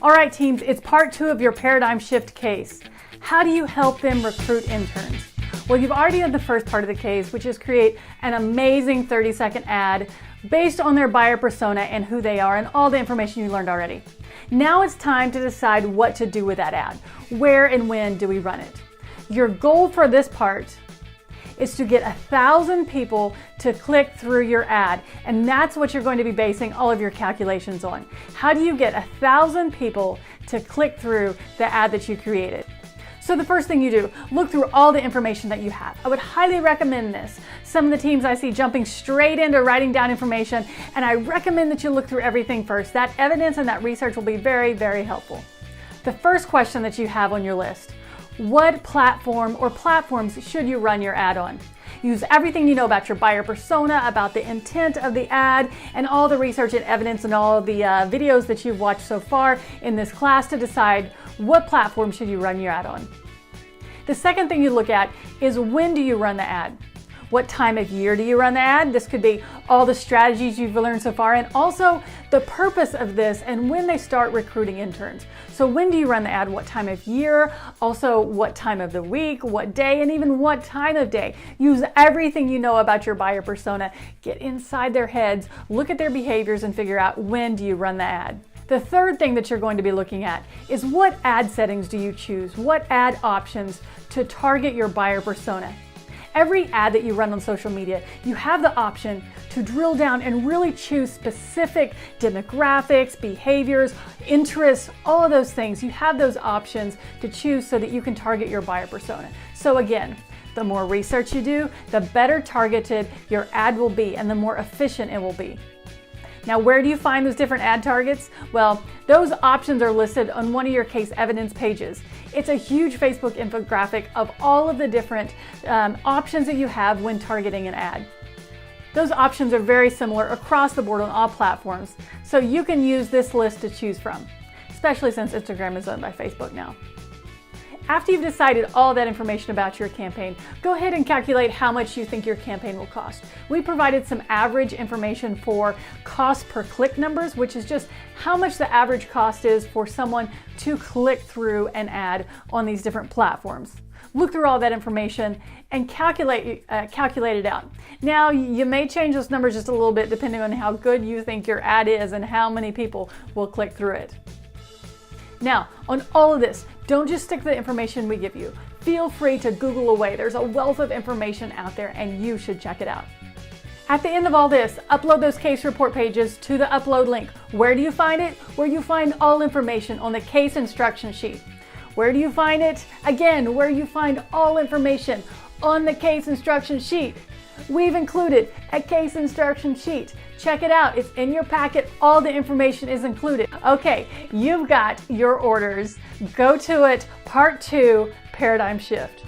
All right, teams, it's part 2 of your paradigm shift case. How do you help them recruit interns? Well, you've already done the first part of the case, which is create an amazing 30-second ad based on their buyer persona and who they are and all the information you learned already. Now it's time to decide what to do with that ad. Where and when do we run it? Your goal for this part is to get 1,000 people to click through your ad. And that's what you're going to be basing all of your calculations on. How do you get 1,000 people to click through the ad that you created? So the first thing you do, look through all the information that you have. I would highly recommend this. Some of the teams I see jumping straight into writing down information, and I recommend that you look through everything first. That evidence and that research will be very, very helpful. The first question that you have on your list: what platform or platforms should you run your ad on? Use everything you know about your buyer persona, about the intent of the ad, and all the research and evidence and all the videos that you've watched so far in this class to decide what platform should you run your ad on. The second thing you look at is, when do you run the ad? What time of year do you run the ad? This could be all the strategies you've learned so far, and also the purpose of this and when they start recruiting interns. So when do you run the ad? What time of year? Also, what time of the week, what day, and even what time of day. Use everything you know about your buyer persona. Get inside their heads, look at their behaviors, and figure out when do you run the ad. The third thing that you're going to be looking at is, what ad settings do you choose? What ad options to target your buyer persona? Every ad that you run on social media, you have the option to drill down and really choose specific demographics, behaviors, interests, all of those things. You have those options to choose so that you can target your buyer persona. So again, the more research you do, the better targeted your ad will be and the more efficient it will be. Now, where do you find those different ad targets? Well, those options are listed on one of your case evidence pages. It's a huge Facebook infographic of all of the different options that you have when targeting an ad. Those options are very similar across the board on all platforms, so you can use this list to choose from, especially since Instagram is owned by Facebook now. After you've decided all that information about your campaign, go ahead and calculate how much you think your campaign will cost. We provided some average information for cost per click numbers, which is just how much the average cost is for someone to click through an ad on these different platforms. Look through all that information and calculate it out. Now, you may change those numbers just a little bit depending on how good you think your ad is and how many people will click through it. Now, on all of this, don't just stick to the information we give you. Feel free to Google away. There's a wealth of information out there and you should check it out. At the end of all this, upload those case report pages to the upload link. Where do you find it? Where you find all information on the case instruction sheet. Where do you find it? Again, where you find all information on the case instruction sheet. We've included a case instruction sheet. Check it out. It's in your packet. All the information is included. Okay, you've got your orders. Go to it. Part 2, Paradigm Shift.